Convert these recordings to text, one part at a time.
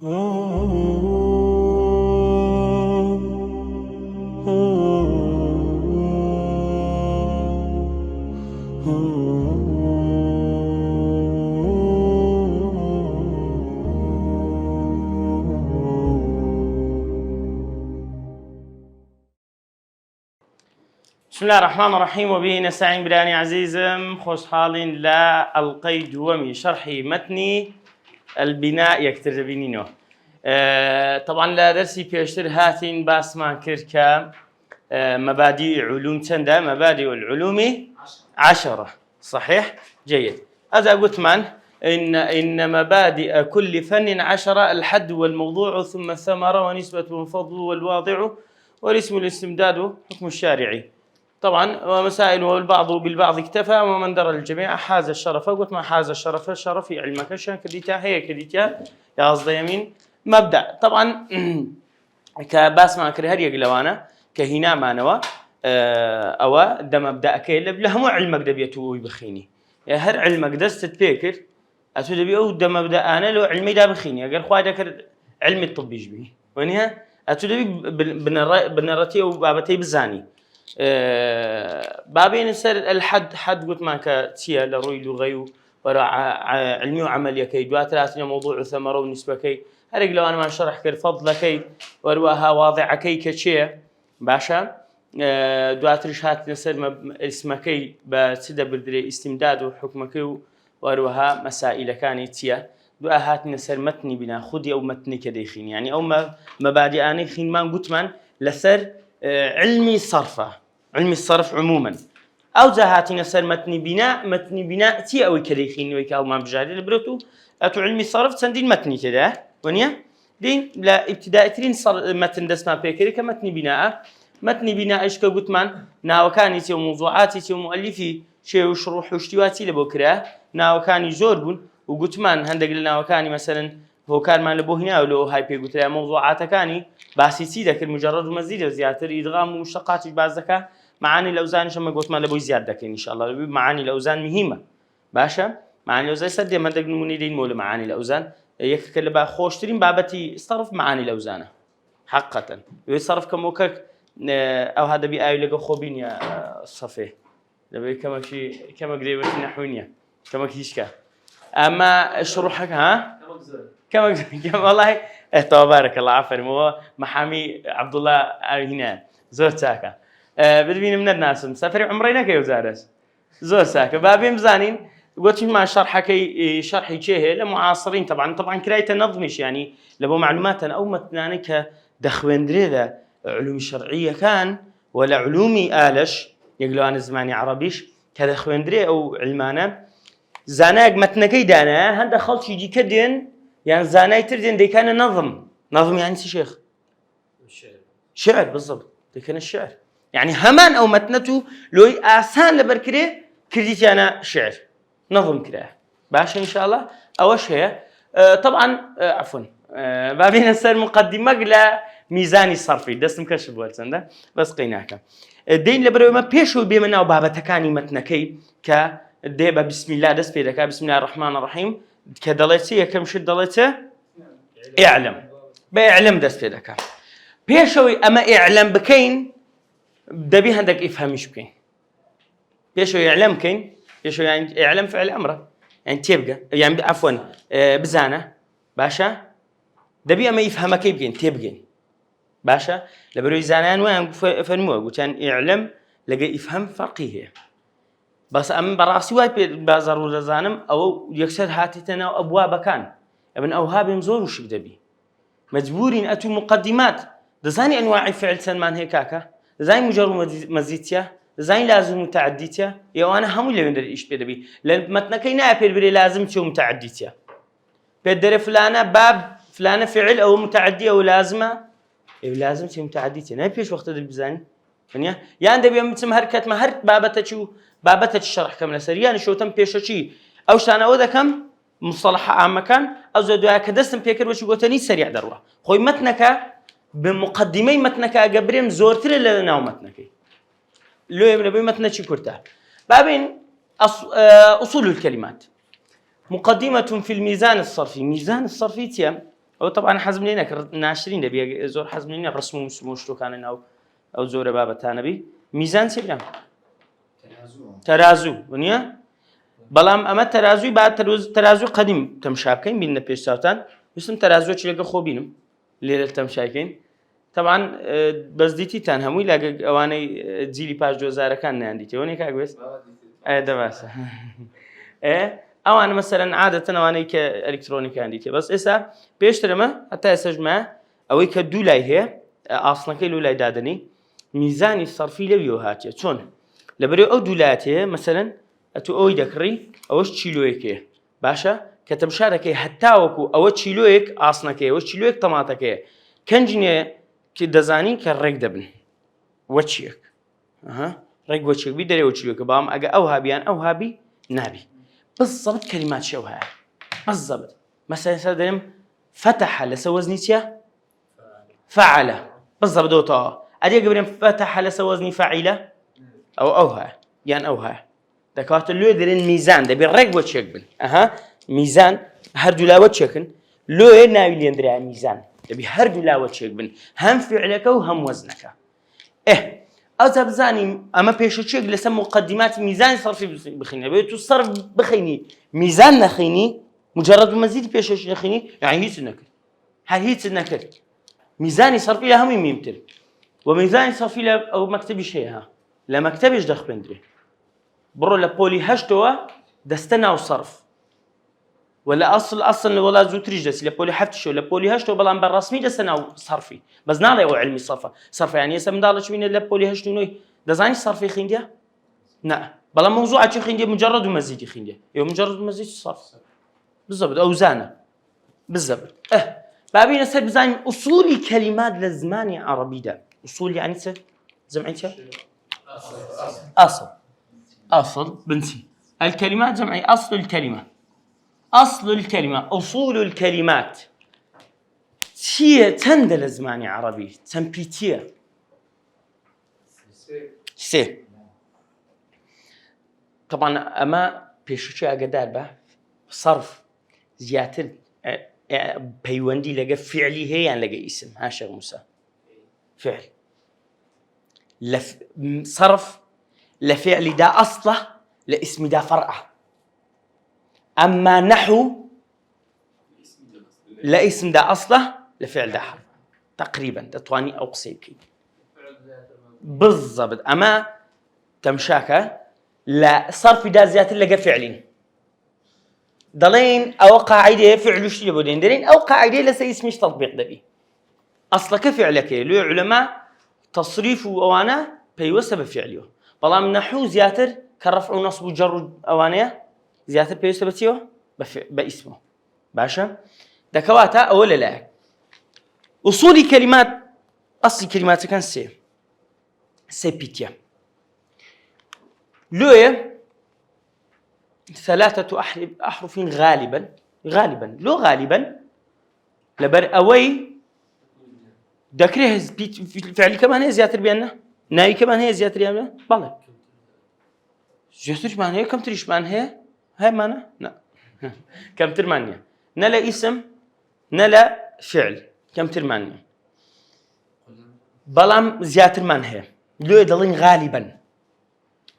بسم الله الرحمن الرحيم وبه نستعين براني عزيزم خوش حالين لا القيد ومي شرحي متني البناء يكتر بينينو طبعا لا درسي بيشتر هاتين باسمان كركا مبادئ علوم تندا مبادئ العلوم 10 صحيح جيد هذا قلت من إن مبادئ كل فن 10 الحد والموضوع ثم الثمرة ونسبة والفضل والواضع والاسم الاستمداد حكم الشارعي طبعا ومسائل والبعض بالبعض اكتفى ومن درى الجميع حاز الشرف قلت ما حاز الشرف الشرف في علمك شان كديتا هي كديتا يا قصدي يمين مبدأ طبعا كباس ما كره هريق لوانا كهنا مانوا او ده مبدأ كيل لهم علمك دبيتو بخيني هر علمك دست تبيكر اتو دبي او ده مبدأ انا لو علمي ده بخيني اگر خوا ذكر علم الطب يجبي ونها اتو دبي بنرتي وبابتي بزاني بابين سر الحد حد قلت ما كتيا لروي لغيو ورا علمي وعملي كي دوات راسنا موضوع ثمره ونسبه كي هرق لو انا ما شرح كر فضل كي ورواها واضع كي كشيه باشا دوات رشات نسر اسمه كي بسده بدري استمداد وحكم كي وروها مسائل كانت تيا دوات نسر متني بنا خدي او متني كديخين يعني او مبادئ اني خين ما قلت من لسر علمي صرفه علمي الصرف عموما او زهاتي نسر متني بناء تي او كريخين ويكاو ما بجاري البروتو اتو علمي صرف سندين متني كده ونيا دين لا ابتدائي ترين صار متن دسما بيكري كمتني بناء ايش كقلت من ناوكاني وموضوعاتي ومؤلفي شيء وشروح واشتواتي لبكره ناوكاني زوربون وقلت من هندق ناوكاني مثلا هو كان ما لبو هنا ولو هاي بيقول لها موضوعات كاني باسيسي ذاك المجرد مزيد وزيادة إدغام ومشتقات بعضها معاني الأوزان شو ما قلت ما لبو زيادة إن شاء الله معاني الأوزان مهمة باشا معاني الأوزان سد ما دقن منيدين مول معاني الأوزان يكل بقى خوشترين بابتي صرف معاني الأوزان حقا يصرف كموكك أو هذا بيأي لقى خوبين يا صفيه لبي كما قريبة نحوينيا كما كيشكا أما شروحك ها كما والله تبارك الله عفوا مو محامي عبد الله هنا زور ساكا بدبين من الناس مسافر عمرينا كي وزارس زور ساكا بابين مزانين قلت ما شرحكي شرحي شيء لمعاصرين طبعا كرايته نظمش يعني لبو معلومات او متناني كدخوندري ذا علوم شرعيه كان ولا علومي آلش يقولوا انا زماني عربيش كدخوندري او علمانه زاناق متنكي دانا هذا خلط يجي كدين يعني زاناي تردين دي كان نظم يعني شيخ شعر بالضبط دي كان الشعر يعني همان او متنته لوي آسان لبركري كرديت انا شعر نظم كده باش ان شاء الله اول شيء طبعا عفوا بابين السر مقدمه لا ميزاني الصرفي دستم كشف والسنده بس قيناك الدين لبرو ما بيشو بيمنا وبابتكاني متنكي ك ديبا بسم الله دس بيدك بسم الله الرحمن الرحيم كدليتي كم شد دليته اعلم بيعلم دس بيدك بيشوي اما اعلم بكين دبي عندك افهمش بكين بيشوي يعلم كين بيشوي يعني اعلم فعل امره يعني تبقى يعني عفوا بزانه باشا دبي اما يفهمك يبقين تبقين باشا لبرو زانان وين فنمو قلت يعني اعلم لقى يفهم فقيه بس أم براسي واي بازار ولا زانم أو يكسر هاتتنا أبواب كان ابن أوهاب مزور وش بدبي مجبورين أتو مقدمات دزاني أنواع فعل سلمان هيكاكا دزاني مجرد مزيتيا دزاني لازم متعديتيا يا أنا هم اللي بندر إيش بدبي لأن متنكينا بري لازم شو متعديتيا بدر فلانة باب فلانة فعل أو متعدي أو لازمة لازم شو متعديتيا نبيش وقت دبزاني يعني دبي مثل هركت ما هرت بابته الشرح كم لسريان شو تم بيششي او شان او ذا كم مصطلح عام كان او زدوا كدستم بيكر وش قوتني سريع دروه خوي متنك بمقدمي متنك قبرين زورتر لنا متنك لو يبني متنك كرته بابين اصول الكلمات مقدمه في الميزان الصرفي ميزان الصرفي تيم أو طبعا حزم لينا ناشرين دبي زور حزم لينا رسم مشتو كان أو زور بابا تانبي ميزان سبنا ترازو ونيا بلام أما ترازوي بعد ترازو قديم تمشاكين بيننا بيشتاوتان اسم ترازو تشيلك خوبينم ليلة تمشاكين طبعا بس ديتي تنهموي لاقى أواني تزيلي باج دوزارة كان نانديتي وني كاقوس ده بس أوان مثلا عادة أواني كإلكترونيك عنديتي بس إسا بيشترمه حتى يسجمه أو كدولاي هي أصلا كيلو لا دادني ميزاني الصرفي لو هاتي شون لبري أو دولاته مثلا أتو أوي دكري أوش تشيلويك باشا كتمشاركي حتى وكو أو تشيلويك أصلا كي أوش تشيلويك طماطك كنجني كدزاني كالرق دبن وتشيك رق وتشيك بيدري وتشيلويك بام أجا أو هابيان أو هابي نابي بالضبط كلمات شوها بالضبط مثلا سادم فتح لسوزنيتيا فعل بالضبط دوتا أدي قبل فتح لسوزني فعيلة أو أوها يعني أوها دكات اللي يدرين ميزان ده بالرق وتشيك بن ميزان هردو لا وتشيكن لو ناوي اللي يندري على ميزان تبي هردو لا وتشيك بن هم فعلك وهم وزنك أو بزاني أما بيشوتشيك لسه مقدمات ميزان صرفي بخيني بيتو الصرف بخيني ميزان نخيني مجرد مزيد بيشوتش نخيني يعني هيت النكر هيت النكر ميزاني صرفي لها هم يمتر وميزاني صرفي له أو مكتبي شيءها لا مكتبش دخ بندري برو لبولي هشتوا دستنا وصرف ولا أصل ولا زوتريج دس لبولي حفتشو لبولي هشتوا بلان بالرسمي دستنا وصرفي بس نالي أو علمي صرف يعني يسمى دالش مين لبولي هشتوا نوي دزاني صرفي خينديا نعم بلان موضوع أشي خينديا مجرد ومزيد خينديا يوم مجرد ومزيد صرف بالضبط أوزانه بالضبط بابي نسأل بزاني أصول كلمات لزماني عربي ده أصول يعني جمعيتها أصل بنتي الكلمات جمعي أصل الكلمة أصول الكلمات هي تندل زماني عربي تنبيتية سي طبعا أما بيشوشي أقدار به صرف زيادة بيوندي لقى فعلي هي يعني لقى اسم هاشا موسى فعل صرف لفعل دا أصله لاسم دا فرعه أما نحو لاسم دا أصله لفعل دا حرف تقريبا تطواني أو قصيبكي بالضبط أما تمشاكا لا صرف دا زيادة لقى فعلين ضلين أو قاعدة فعل شيء بدين دلين أو قاعدة لسه اسمش تطبيق دبي أصلا كفعلك لو علماء تصريف وأوانا بيوسب بفعله بلام نحو زياتر كرفع ونصب وجر أوانية زياتر بيوسب بتيو باسمه باشا دكواتا أولا لا أصول كلمات أصل كلمات كان سي بيتيا لوية 3 أحرف غالبا لو غالبا لبر أوي ذكره فعل كمان هي زيادة بيننا ناوي كمان هي زيادة بيننا بالله زيادة مان هي كم تريش مان هي مانا لا كم ترمانيا نلا اسم نلا فعل كم ترمانيا بلام زيادة مان هي لو يدلين غالبا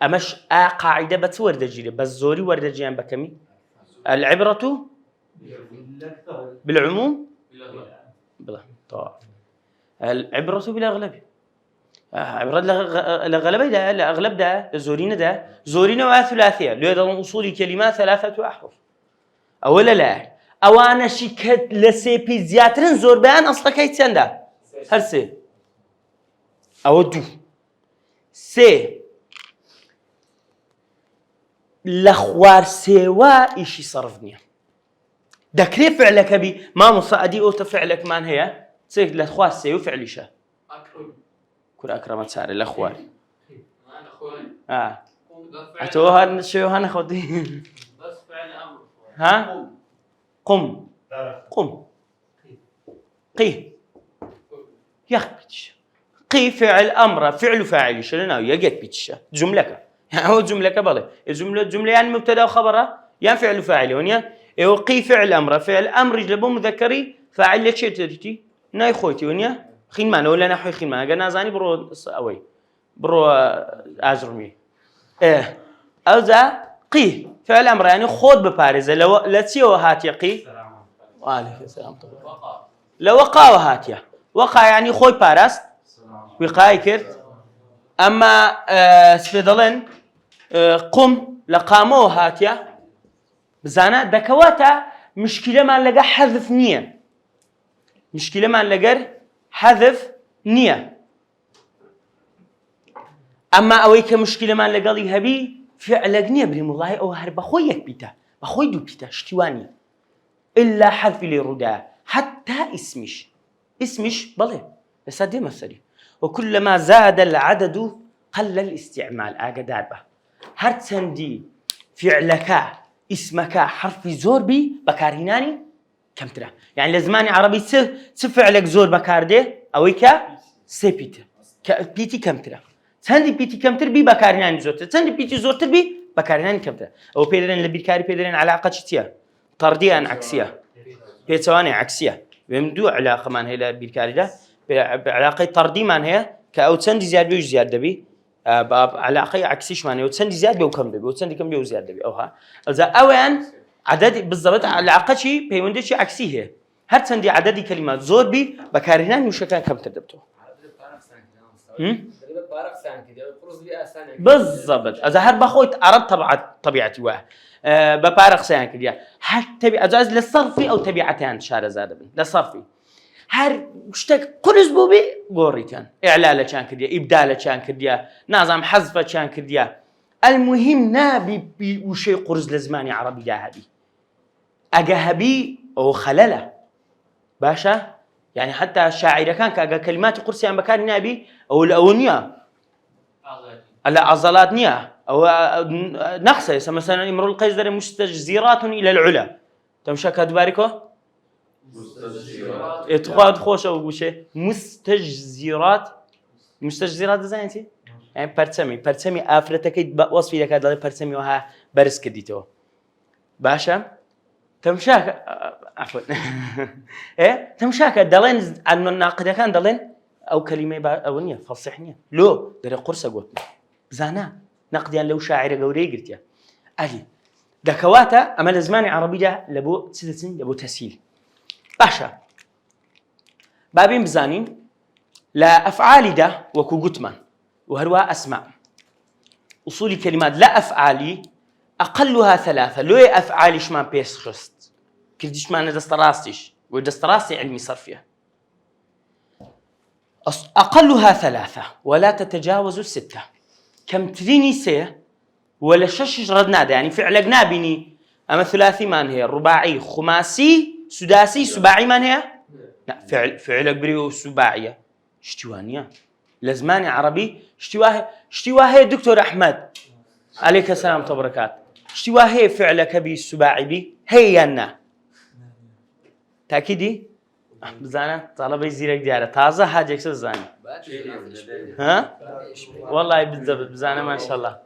أمش قاعدة بتورد جيري بس زوري ورد جيان بكمي العبرة بالعموم بلا طبعا العبرة بالأغلب عبرة الأغلب ده الأغلب ده زورينا وثلاثية لو يدل أصول كلمات 3 أحرف أولا لا أوانا شكت لسيبي زياترن زور بيان أصلا كيتسان ده هرسي أودو سي لخوار سوا إشي صرفني دكري فعلك بي ما مصادي أو تفعلك مان هي سيك لخوار سوا فعلي شا كل أكرمت سعر الأخوار أتوها شو هنا خدي بس فعل أمر ها قم قي يخبتش قي فعل أمر فعل فاعل شلنا يجت بيتش جملة هو جملة كبله الجملة يعني مبتدأ وخبره يعني فعل فاعل ونيا قي فعل أمر يجلبه مذكري فاعل لك شيء تريتي ناي خويتي ونيا خين ما ولا نحوي خين ما قلنا زاني برو أوي برو أجرمي إيه أوزا قي فعل أمر يعني خود ببارزة لو لا تسيو هاتي قي وعليك السلام لو وقع وهاتيا وقع يعني خوي بارست وقاي كرت أما سبيدلن قم لقامو هاتيا بزانا دكواتا مشكلة ما لقى حذف نية مشكلة ما لقى حذف نية أما أويك مشكلة ما لقى لي هبي فعل نية بريم الله أو هرب أخويك بيتا أخوي دو بيتا اشتواني إلا حذف لي ردا حتى اسمش بله بس هدي مثلي وكلما زاد العدد قل الاستعمال أجداد به هرتندي فعلك اسمك حرف زور بي بكاريناني كم ترى يعني لزماني عربي سفعلك زور بكارده أويك سبيت بيتي كم ترى تندي بيتي كم ترى بي بكاريناني زور تندي بيتي زور ترى بي بكاريناني كم ترى أو بيدرين اللي بيكاري بيدرين علاقة شتيا طرديا عكسية بيتواني عكسية بمدو علاقة من هي بالكاري ده بعلاقة طردي من هي كأو تندي زيادة بيوش زيادة بي علاقة عكسيش معناه وتسندي زيادة بيو كم بي وتسندي كم بيو زيادة بي أوها إذا أوان عدد بالضبط علاقة شيء بيوندش عكسيه هر تسندي عدد كلمات زود بي بكارهنا وشكل كم تدبته بالضبط إذا هر بخوت عرب طبيعتي واه ببارق سان كذا حتى أجاز للصرفي أو تبعتان شارع زادبن للصرفي هر مشتاق قرز بوبي قوريتان إعلالة كان كديا إبدالة كان كديا نظام حذفة كان كديا المهم نابي وشي قرز لزماني عربي جاهبي أجاهبي أو خلله باشا يعني حتى الشاعر كان كأجا كلمات قرصي عن بكار نابي أو الأونية لا عضلات نية أو نقصة مثلا إمرؤ القيس در مستجزرات إلى العلا تمشك هدباركو اتقاد خوش أو بوشه مستجزرات زينتي يعني برتسمي أفرتك وصفي لك هذا برتسمي وها برس كديتو باشا تمشاك عفوا إيه تمشاك دلين عن الناقد كان دلين أو كلمة أونية فصحنية لو در قرصة قلت زانا نقديان لو شاعر قوري قلت يا أهلي دكواتا أما زماني عربية لبو سدسين لبو تسهيل باشا بابين بزانين لا أفعالي ده وكو قتمان وهروا أسماء أصول كلمات لا أفعالي أقلها 3 لو أفعالي شمان بيس خست كرديش معنى دستراستيش ودستراستي علمي صرفية أقلها 3 ولا تتجاوز 6 كم تريني سي ولا شش ردنا ده يعني فعل جنابيني أما ثلاثي من هي رباعي خماسي سداسي سباعي من هي لا فعل بريو سباعية اشتوانية لزماني عربي اشتواه دكتور أحمد عليك السلام وبركاته اشتواه فعلك بي السباعي بي هي أنا تأكيدي بزانا طالب يزيرك دياره تازة حاجة زاني ها والله بالضبط بزانا ما شاء الله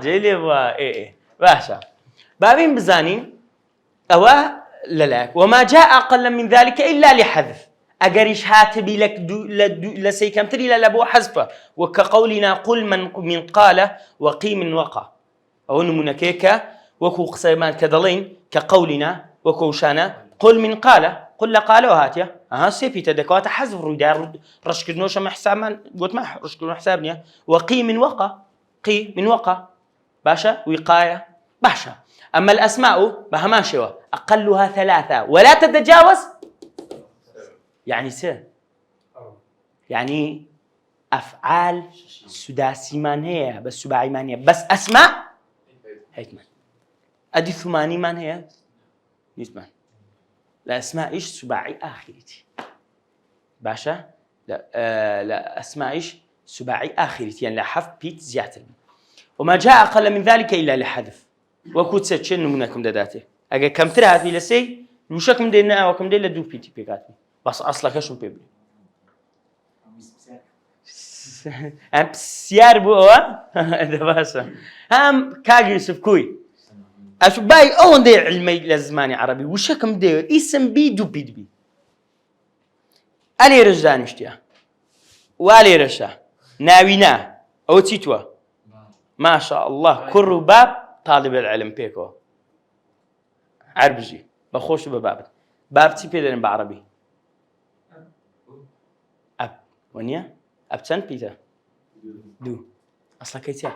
جيلي بوا إيه باشا بابين بزانين أو للاك وما جاء أقل من ذلك إلا لحذف أجريش هاتبي لك لسيكمتري للأبو حذفه وكقولنا قل من قال وقي من وقع أو نمونكيكا وكو قصيمان كدلين كقولنا وكوشانا قل من قال قل قال وهاتيا سيبي تدكوات حذف رودار رشكنوش ما حساب قلت ما رشكنو حسابني وقي من وقع قي من وقع باشا وقاية باشا أما الأسماء بهماشوا أقلها 3 ولا تتجاوز يعني يعني أفعال سداسي من هي بس سباعي من هي بس أسماء هيك من أدي ثماني من هي نسمان لا أسماء إيش سباعي آخرتي باشا لا أسماء إيش سباعي آخرتي يعني لحذف بيت زيادة وما جاء أقل من ذلك إلا لحذف وكوت ساتشن منكم داته أجا كم ترى هذه لسي وشكم دينا وكم دينا دو بيتي بيقاتني بس أصلا كشون بيبلي أم بسيار بوا ده باشا هم كاجي يوسف كوي أشوف باي أون ده علمي لزماني عربي وشكم ده اسم بي دو بي دبي ألي رجدان اشتيا وألي رشا ناوينا أو تيتوا ما شاء الله كل باب طالب العلم بيكو عربجي بخوش باب تي بيدن بعربي أب ونيا أب تن بيتا دو أصلا كيتيا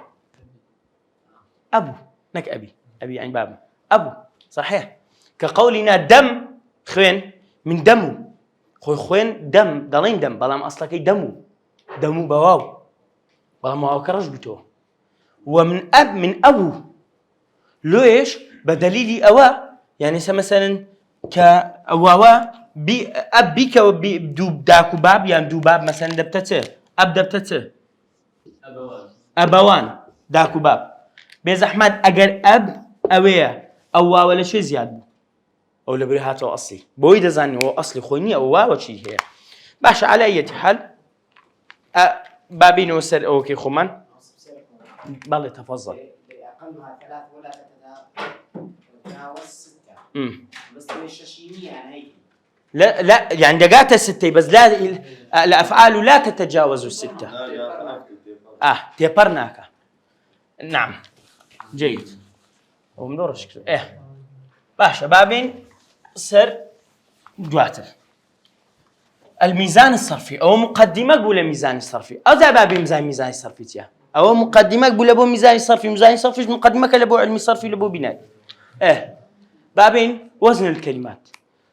أبو نك أبي يعني باب أبو صحيح كقولنا دم خوين من دمو خوين دم دلين دم بلام أصلا كي دمو بواو بلام واو كرج بتوه ومن أب من أبو ليش بدليل أوا يعني مثلا كأواوا أب بيك وبدوب داكو باب يعني دو باب مثلا دبتته أب دبتته أبوان داكو باب بيز أحمد أجر أب أويا أوا ولا شيء زيادة أو لبريهاته أصلي بويد زاني هو أصلي خويني أوا وشي هي باش على أي حال بابي نوسر أوكي خمان بالله تفضل أقلها 3 ولا تتجاوز 6 بس الشاشيمية يعني هيك لا يعني دقات 6 بس لا الأفعال لا تتجاوز 6 تيبرناك نعم جيد ومدورش باشا بابين سر دواتر الميزان الصرفي أو مقدمة قبل ميزان الصرفي أو ذا بابي ميزان الصرفي تيا أو مقدمة قبل أبو ميزان الصرفي مقدمة كلبو علمي صرفي لبو بناء بابين وزن الكلمات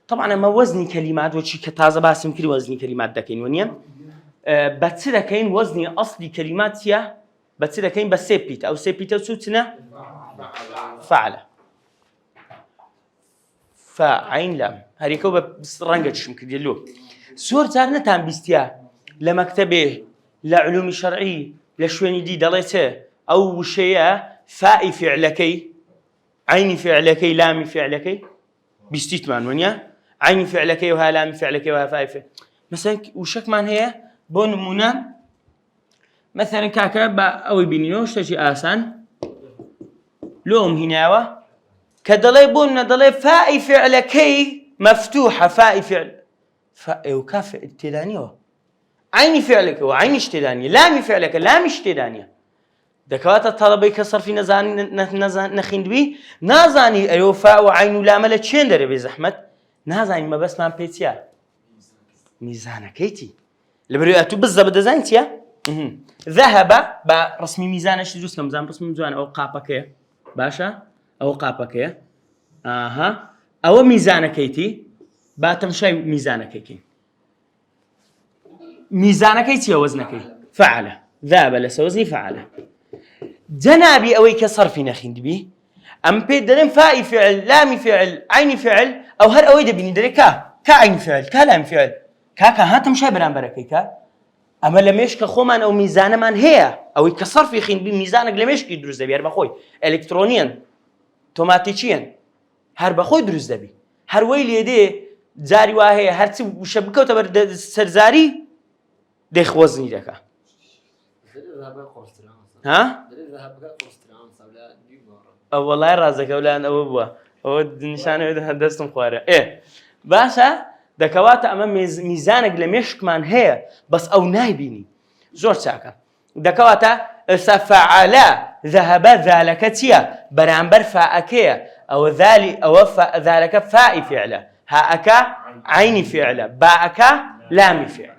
طبعا ما وزني كلمات وشي كتازة باسم كل وزني كلمات دكين ونيا بتصير كين وزني أصلي كلمات يا بتصير كين بس سيبيت أو سيبيت وسوتنا فعين لام هريكو بس رنجتش ممكن يلو سور زارنا تام بيستيا لمكتبه لعلوم شرعي لشويني دي دليته أو شيء فاء فعلكي عين فعلكي لام فعلكي بيستيت مان ونيا عين فعلكي وها لام فعلكي وها فاء مثلا وشك مان هي بون منا مثلا كاكا أو بينيوش تجي آسان لوم هناوا كدلي بون دلي فاء فعلكي مفتوحة فاء فعل وكاف ابتدانية عيني فعلك وعيني اشتدانية لامي فعلك لامي اشتدانية دكوات الطلبة يكسر في نخين بي نازاني أيوة فاء وعين ولام لتشين دري بزحمة نازاني ما بس ما بيتيا ميزانة كيتي لبريئة بالضبط دزانتيا ذهب برسمي ميزانة شدوس كم رسمي ميزان أو قابك باشا أو قابك أو ميزانة كيتي باتم شيء ميزانك كي ميزانك يتي وزنك فعله ذهب لسوزني فعله جنابي أوي كصرف نخند بي أم بيدرن فاء فعل لام فعل عين فعل أو هر أوي دبني دركا كعين فعل كلام فعل كاكا هاتم شيء بران بركيكا أما لميش كخومان أو ميزان من هي أو كصرف يخين بي ميزانك لميش كيدرس دبي هر بخوي إلكترونيا توماتيكيا هر بخوي درس دبي هر ويل يدي جاري واهي هرتي وشبكه وتبر سرزاري ديخ وزني دكا ها والله رازك ولا انا ابوا هو نشانه هندستم خواره باشا دكوات امام ميزانك لمشك مان هي بس او نايبيني زور ساكا دكوات سفعلا ذهب ذلكتيا برامبر فاكيا او ذلك فاء فعله هاءك عين فعله باءك لام فعله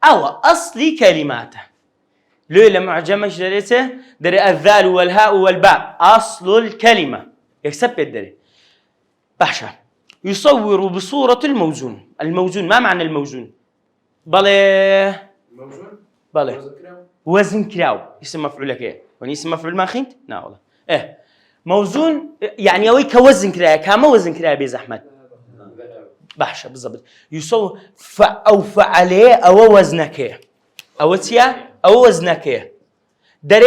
أو أصل كلماته لولا معجمة جريته دري الذال والهاء والباء أصل الكلمة يكسب الدري باشا يصور بصورة الموزون ما معنى الموزون بله وزن كراو اسم مفعول لك وني اسم مفعول ما خنت لا والله موزون يعني أوي كوزن كرايا كما وزن كرايا بزحمة باشا بالضبط يصور أو فعليه أو وزنك أو تيا أو وزنك دري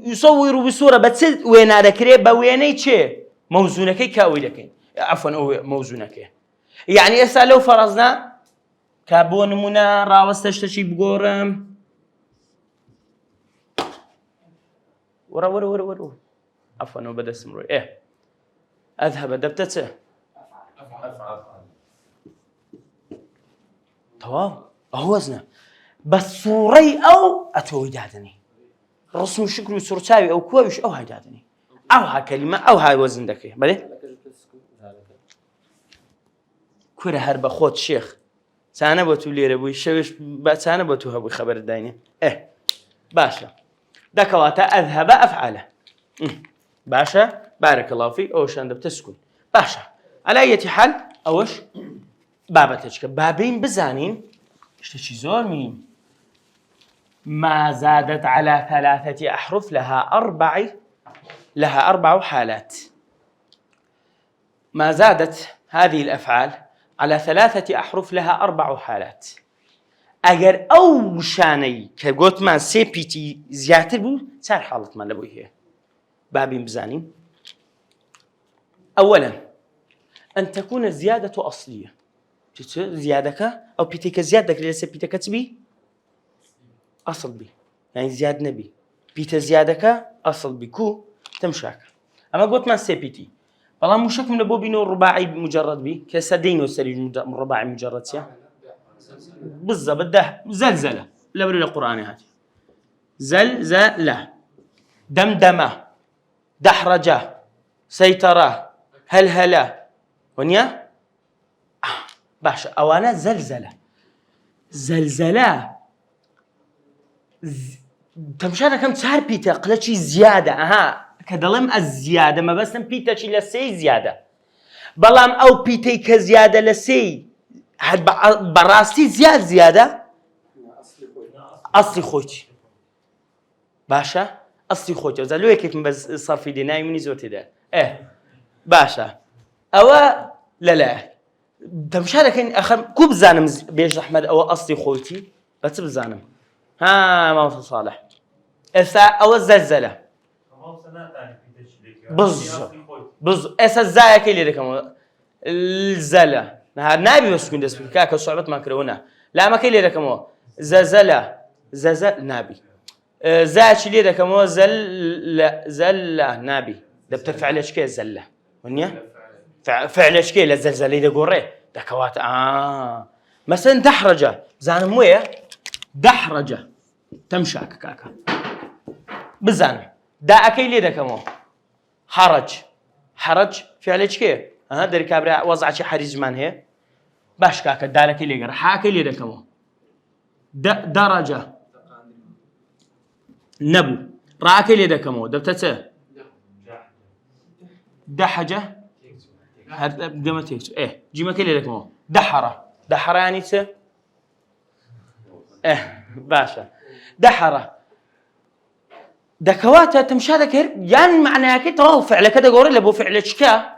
يصور بصورة بس وين هذا كريب بويني شيء موزونك كأولك عفوا أو موزونك يعني إسا لو فرضنا كابون منا راوستشتشي بقورم ورا عفوا بدأ اسمه أذهب دبتة تمام هو وزنه بس صوري أو أتوي دادني رسم شكل سرتاوي أو كويش أو هاي دادني أو هاي كلمة أو هاي وزن دكي بلي كورة هرب خود شيخ سانه بتو ليره بوي شوش سانه بتو هبوي خبر الداينه باشا دكواتا أذهب أفعله باشا بارك الله فيك أوش عند بتسكن باشا على أي حال أوش بابتك بابين بزانين اشتشي زور مين ما زادت على 3 أحرف لها 4 حالات ما زادت هذه الأفعال على 3 أحرف لها 4 حالات أجر أو شاني كقولت ما سي بي تي زيادة بو صار حالة ما لبوي هي بابين بزانين أولا أن تكون الزيادة أصلية زيادك أو بيتك زيادك ليس بيتك تبي أصل بي يعني زياد نبي بيت زيادك أصل بكو تمشاك أما قلت ما سي بي تي والله مشك من أبو بينو الرباعي مجرد بي كسدينو سري الرباعي مجرد سيا بالضبط ده زلزلة لا بري القرآن هاتي زلزلة دمدمة دحرجة سيطرة هلهلة ونيا باشا أوانا زلزلة تمشانا كم تسهر بيتا قلتشي زيادة كدلم الزيادة ما بس بيتا شي لسي زيادة بلام أو بيتي كزيادة لسي هاد براستي زيادة أصلي خوتي باشا أصلي خوتي وزالوه كيف بس صار في ديناي مني زوتي ده باشا أو لا تمشانا كين أخر كوب زانم بيج أحمد أو أصلي خوتي بس بزانم ما وصل صالح أو الزلزلة بز الزايا كيلي ركمو الزلة نابي بس كون دس كاكا صعبت ما كرونا لا ما كيلي ركمو زلزلة نابي زاش لي ركمو زلة نابي ده بتفعل ايش كي زلة ونيا فعل ايش كي الزلزلة ده قري دكوات مثلا دحرجة زان مويه دحرجة تمشاك كاكا بزان دا أكيلي ركمو حرج فعل ايش كي دري كابرا وضع شي حريز من هي باش كاكا دالك اللي قرا حاكي اللي ركمو درجة نبو راكي اللي ركمو دبتته دحجة هذا قمتيك جيما كي اللي ركمو دحرة يعني ت باشا دحرة دكواتها تمشادك يعني معناها كي ترى فعل كذا قوري لبو فعل شكا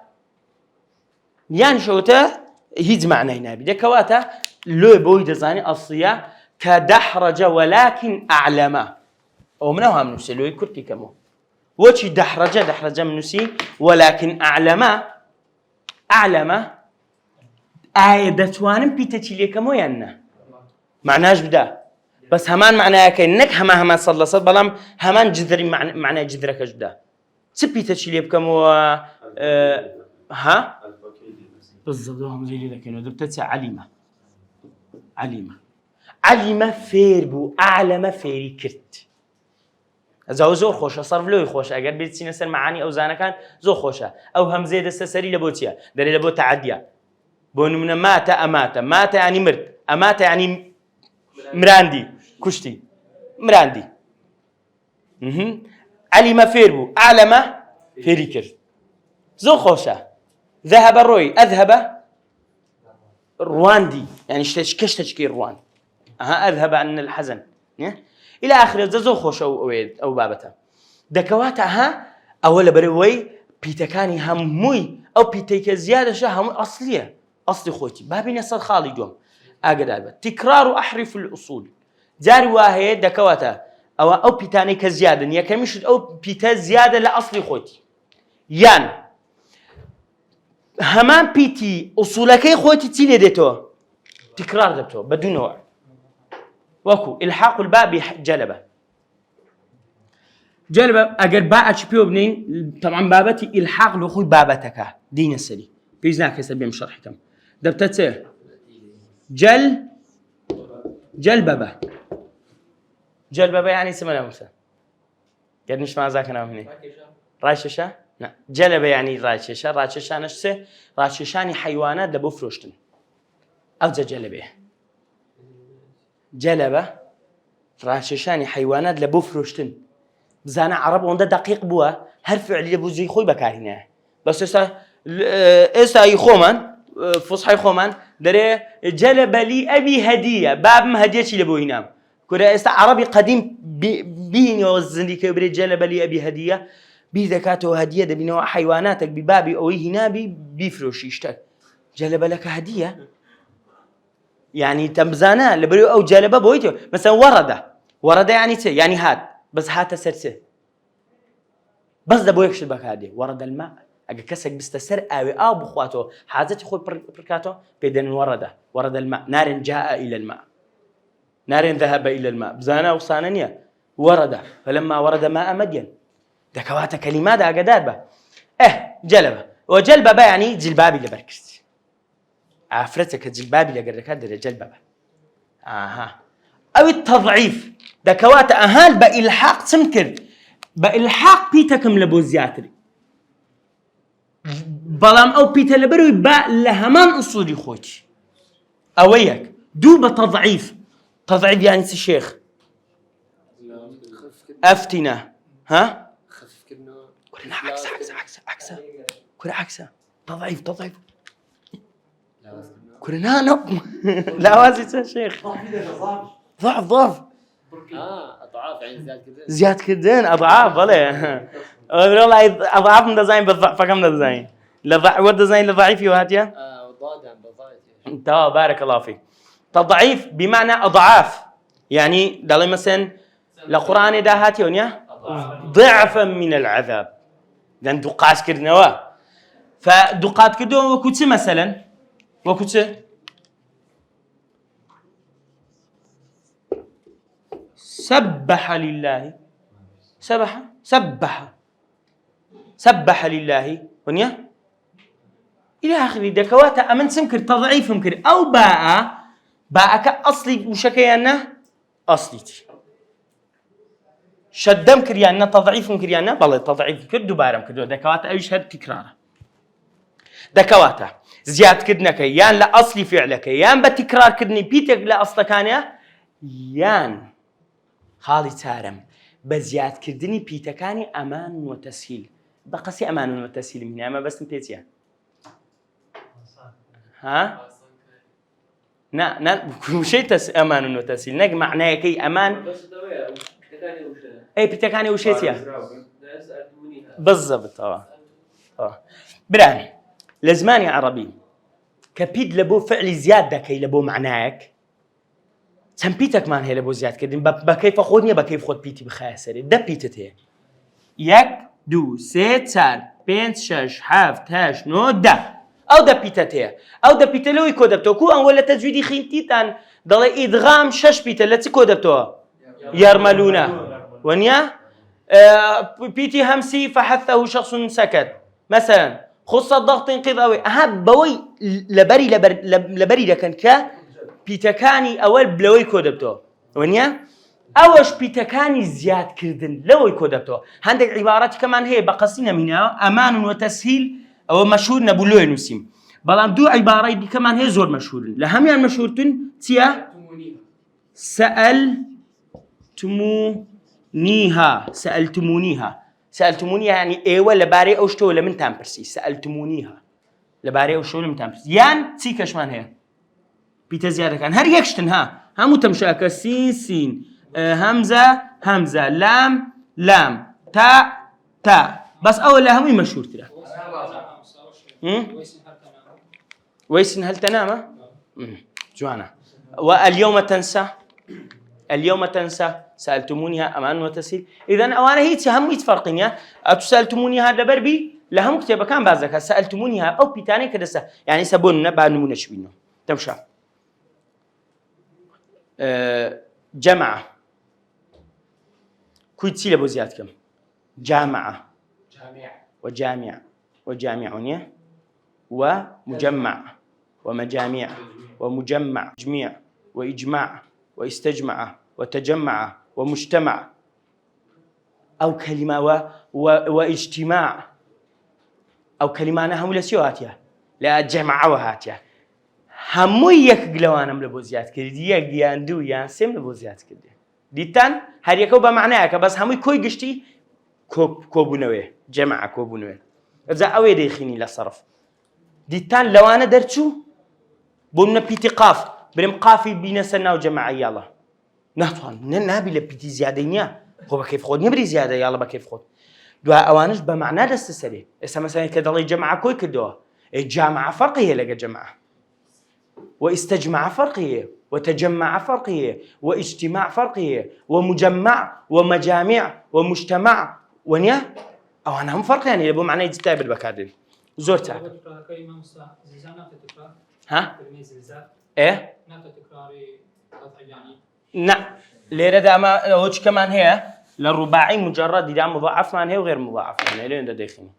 يعني شوته هيد معنى نابي دكواته لو بوي دزاني أصلية كدحرج ولكن أعلم أو منها من نسلوي كركي كمو وشي دحرج من نسي ولكن أعلم دتوانم بيتشيلي كمو ينا معناش بدا بس همان معناها كأنك هما صلى صد بلام همان جذري معنى جذرك جدا تبي تشيلي بكمو ها بالضبط هم زي اللي كانوا دبتت علم فيربو أعلم فيري كرت زور خوشة صرف له خوشة أجر بيت سين سر معاني أو زانا كان زور خوشة أو هم زيد السسري لبوتيا دري لبوت تعديا بونمنا مات يعني مرد أمات يعني مراندي كشتي مراندي علم فيربو أعلم فيري كرت زور خوشة ذهب الروي أذهب رواندي يعني كش تشكيل روان أذهب عن الحزن إلى آخر زو خوش أو بابتها دكواتها أول بروي بيتكاني هموي أو بيتك زيادة شهم أصلية أصلي خوتي بابي نصر خالي جوم أقدر تكرار أحرف الأصول جاري واحد دكواتها أو بيتاني كزيادة يا كمش أو بيتا زيادة لأصلي خوتي يعني همان بيتي أصولكي خوتي تيلي ديتو تكرار دبتو بدون نوع وكو إلحاق الباء بجلبة جلب اگر باعش بيو بنين طبعا بابتي الحاق لو خوي بابتك دين السري بيزنا كسر بيم شرحكم دبتت جلببه جلببه يعني سمنا مثلا قد مش مع ذاك انا هنا راششه لا جلبه يعني راششه نفسه راششاني حيوانات دبو فروشتن او جلبه راششاني حيوانات لبو فروشتن بزانا عرب وندا دقيق بوا هر فعل لبو زي خوي بكارينه بس اسا يخومن فصحى يخومن دري جلب لي ابي هديه باب ما هديتي لبو ينام كره است عربي قديم بين وزني كبري جلب لي ابي هديه بذكاته هديه بنوع حيواناتك ببابي او هنابي بيفروش يشتك جلب لك هديه يعني تمزانا لبريو او جلبه بويتو مثلا ورد يعني هات بس هات سرسه بس ده بويكش بكادي ورد الماء اجا كسك بستسر او بخواته حاجتي خو بركاتو بيدن ورد الماء نار جاء الى الماء نار ذهب الى الماء بزانا وصاننيا ورد فلما ورد ماء مدين دكوات كلمات اجداد جلبه وجلبه يعني جلبابي لبركست عفرتك جلبابي لقركات جلببه او التضعيف دكوات اهال بالحاق تمكر بالحاق بيتكم لبوزياتري بلام او بيتا لبروي با لهمان اصولي خوتي اويك دوب تضعيف يعني الشيخ افتنا خفف كنا كلنا عكسه تضعيف كلنا لا وازي يا شيخ ضعف اضعاف يعني زياد كدين اضعاف والله اضعاف من ديزاين بالضعف كم ديزاين والديزاين لضعيف وهاتيه ضاد بالضعف تمام بارك الله فيك تضعيف بمعنى اضعاف يعني دالي مثلا القران ده هاتيونيا ضعفا من العذاب لان دقاس كدنوا فدقات كدو وكوت مثلا وكوت سبح لله سبح لله ونيا إلى آخره دكوات أمن سمكر تضعيف ممكن أو باء كأصلي وشكيانه أصليتي شدم كريانه تضعيف كريانه بالله تضعيف كردو بارم كردو دكوات أيش هاد تكراره دكواته زياد كدنك يان لا أصلي فعلك يان بتكرار كدني بيتك لا أصل كان يان خالي تارم بزياد كردني بيتكاني أمان وتسهيل بقسي أمان وتسهيل من أما بس نتيجة ها نا شيء أمان وتسهيل نج معناه كي أمان أي بيتكاني وشيتيا بالضبط بران لزماني عربي كبيد لبو فعل زيادة كي لبو معناك تنبيتك مان هي لبو زياد كدين بكيف خودني بكيف خود بيتي بخاسر ده بيتته يك دو سه چار پنج شش هفت هشت نو ده او ده بيتته او ده بيتلوي كودبتو كو ان ولا تجويدي خينتيتان ضل ادغام شش بيتلتي كودبتو يرملونه ونيا بيتي همسي فحثه شخص سكت مثلا خص الضغط انقضاوي بوي لبري لكن ك بيتكاني اول بلوي كودبتو ونيا اوش بيتكاني زياد كردن لوي كودبتو عندك عبارات كمان هي بقصينا منها امان وتسهيل او مشهور نبولوي نسيم بلام دو عباره دي كمان هي زور مشهور لهم يعني مشهورتن تيا سألتمونيها يعني ايه ولا باري او شتو لمن تامبرسي سألتمونيها لباري او شتو لمن تامبرسي يعني تي كشمان هي بيتا زياده كان هر يكشتن همو تمشاكه سين همزه لام تاء بس اول هم مشهور ترى ويسن هل تنام جوانا واليوم تنسى سألتمونيها أمان وتسهيل إذن أوانا هي هم يتفرقين يا أتسألتمونيها دبربي لهم كتاب كان بعضك سألتمونيها أو بيتاني كده يعني سبوننا بانمونا شبينه تمشى جماعة كويتسي لبو زيادكم جامعة جامع وجامع وجامعون ومجمع ومجامع ومجمع جميع وإجماع واستجمع وتجمع ومجتمع أو كلمة واجتماع أو كلمة أنا هم لسيواتها لا جمع وهاتها همو يك جلوانم لبوزيات كردي يك ياندو يانسم لبوزيات كردي ديتان هر يكو بمعناك بس همو كوي قشتي كوبونوي جمع كوبونوي إذا أوي ديخيني للصرف ديتان لو أنا درتشو بومنا بيتي قاف برم قافي بينا سنة وجمع يلا نطوان نبي لبيتي زيادة هو بكيف خود نبري زيادة يلا بكيف خود دوا أوانش بمعنى دست سري إسا مثلا كدالي جماعة كوي كدوه الجامعة فرقية لقى جماعة واستجمع فرقية وتجمع فرقية واجتماع فرقية ومجمع ومجامع ومجتمع ونيا أو أنا هم فرق يعني يبو معنى يتتابع بالبكادين زورتها ها إيه نعم ليرة داما هوش كمان هي للرباعي مجرد إذا مضاعف مان هي وغير مضاعف مان هي لين داخلين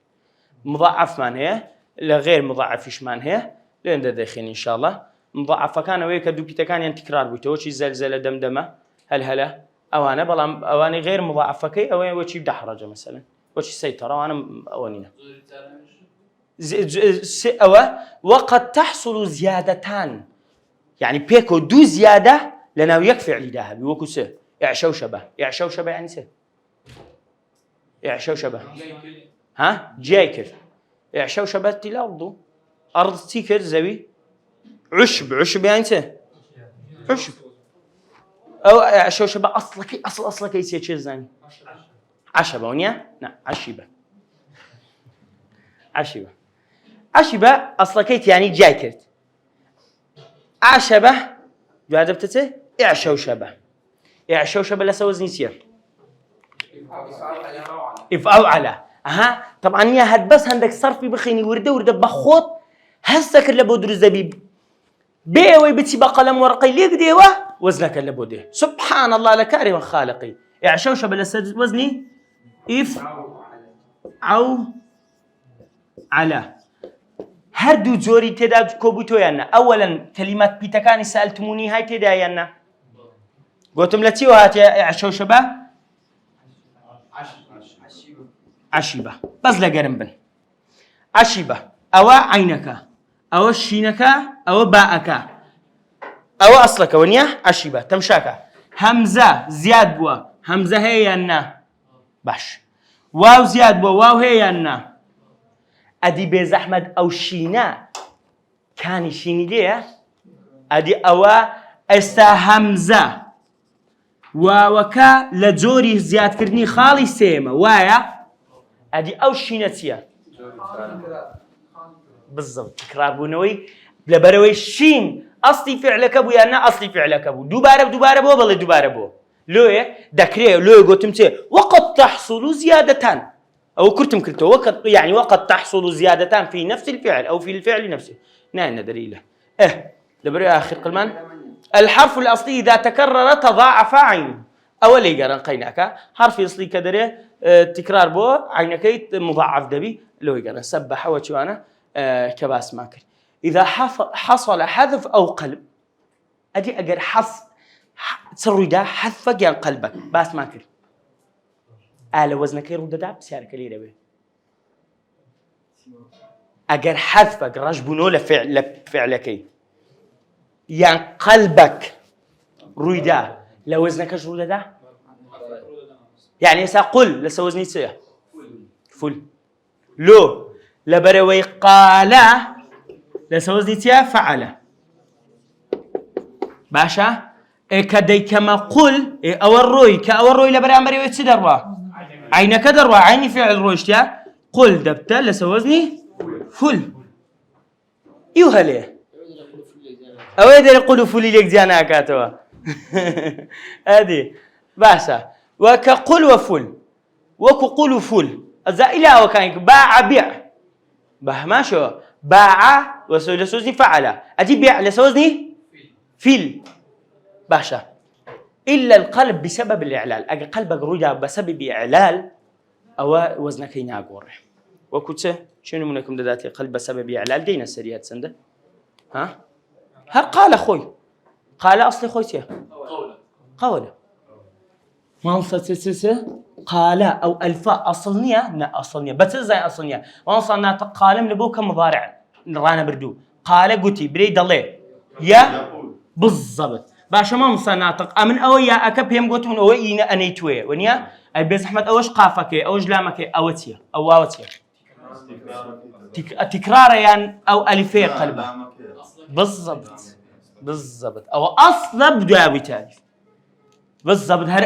مضاعف مان هي لغير مضاعف إيش مان هي لين داخلين إن شاء الله مضاعف كان ويك دوبيتا كان يعني تكرار بيتوشي زلزلة دمدمة هلا أوانا بلام أواني غير مضاعف كي أواني وشي بدحرجة مثلا وشي سيطرة وأنا أوانينا وقد تحصل زيادتان يعني بيكو دو زيادة لنا يكفي على ذهب يوكو سه يعشو شبه يعني سه يعشو شبه ها جايكر يعشو شبه تلارضو أرض تيكر زوي عشب يعني سه عشب أو يعشو شبه أصلك يصير شيء زين عشبة ونيا نعم عشبة أصلك يعني جايكر عشبة جوادبتته يعشو شبه لسه وزن يصير إفعل على طبعا يا هاد بس عندك صرفي بخيني ورده بخوت هسك اللي بودر الزبيب بيوي بتي بقلم ورقي ليك ديوه وزنك اللي بوده سبحان الله لكارم خالقي يعشو شبه لسه وزني أو على هردو زوري تدا كوبوتو يانا اولا كلمات بيتكاني سالتموني هاي تدا يانا قلتم لتي وهات يعشو شبه عشيبه بس لقرنبن عشيبه او عينك او شينك او باءك او اصلك ونيا عشيبه تمشاك همزه زياد بوا همزه هي يانا باش واو زياد بوا واو هي يانا أدي بزحمة أو شينا كان شيني ليه أدي أوا استهمزة وكا لجوري زياد كرني خالي سيما وايا أدي أو شينتيا بالضبط تكرار بونوي لبروي شين أصلي فعلك أبو أنا أصلي فعلك أبو دوباره بو بل دوباره بو لويه دكريه لويه قلتمتي وقد تحصل زيادتان أو كرتو وقد تحصل زيادتان في نفس الفعل أو في الفعل نفسه نحن دليله دبري آخر قلمان الحرف الأصلي إذا تكرر تضاعف عينه أولي قرن قيناك حرف أصلي كدري تكرار بو عينك مضاعف دبي لو يقرن سبح وشوانا كباس ماكر إذا حصل حذف أو قلب أدي أجر حذف تسري ده حذفك يعني قلبك باس ماكر آله وزنك يرد ده بسعر كليرة به أجر حذفك رجبونو لفعلك يعني قلبك رويدا لو وزنك رود ده يعني سأقول لسوزني سيا فل لو لبروي قال لسوزني سيا فعل باشا كدي كما قل أو الروي لبري أمري ويتسدروا عينك دروا عيني فعل رويشتيا قل دبتا لسوزني فل يوهليه أو يدري يقولوا فلي لك زيانا كاتوا هذه باشا وكقل وفل وكقول فل الزائلة وكانك باع بيع ما شو باع لسوزني فعل أجي بيع لسوزني فيل باشا إلا القلب بسبب الإعلال أجي قلبك رجع بسبب إعلال أو وزنك يناقور وكتة شنو منكم داتي قلب بسبب إعلال دينا سريات سنده ها هل قال أخوي قال أصلي خويتي قوله ما وصلت قال أو ألفاء أصلنية لا أصلنية بس زي أصلنية ما وصلنا قال لبوك مضارع رانا بردو قال قتي بريد الله يا بالضبط باشا ما مصنعتق أمن أو يا أكب هم قلت من أوي أنا أنيتوي ونيا أبي أحمد أوش قافك أوش لامك أوتيا أو واوتيا تكرار يعني أو ألفين قلبه بالضبط أو أصلا بدو أبي تعرف بالضبط هر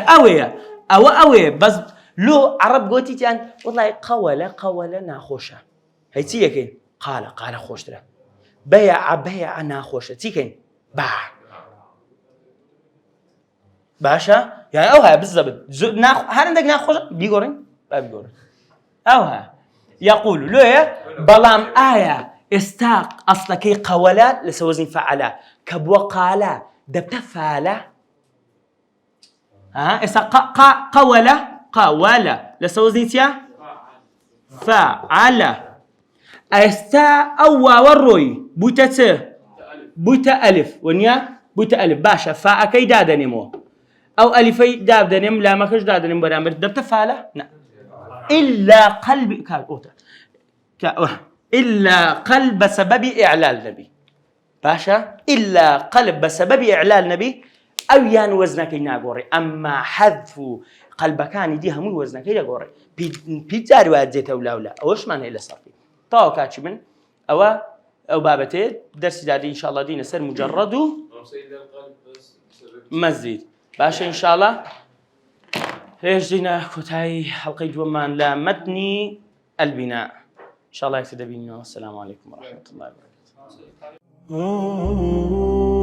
أوي بس لو عرب قلتي يعني والله قولة ناخوشة هي تيجي قال خوش ترى بيع ناخوشة تيجي باع باشا يعني أوها بالضبط هل عندك ناخوشة بيقولين بيقولين أوها يقول له بلام آية استاق أصلكي قولة لسوزن فعلا كبوا قالا دبت فعلا استاق قولة لسوزن تيا فعلا استا أو وروي بوتا ألف ونيا بوتا ألف باشا فاء دادا نمو أو ألفي دادا نم لا ما كش دادا نم برامر دبت فعلا لا إلا قلب إلا قلب سبب إعلال نبي باشا إلا قلب بسبب إعلال نبي أو يان وزنك يناقوري أما حذف قلب كان دي همو وزنك يناقوري بيتزاري وادزيت أو لا أوش معنى إلا صافي طاو كاتش من أو بابتين درس دادي إن شاء الله دينا سر مجرد مزيد باشا إن شاء الله ليش دينا كتاي حلقة جومان لا متني البناء إن شاء الله يكتب بينا والسلام عليكم ورحمة الله وبركاته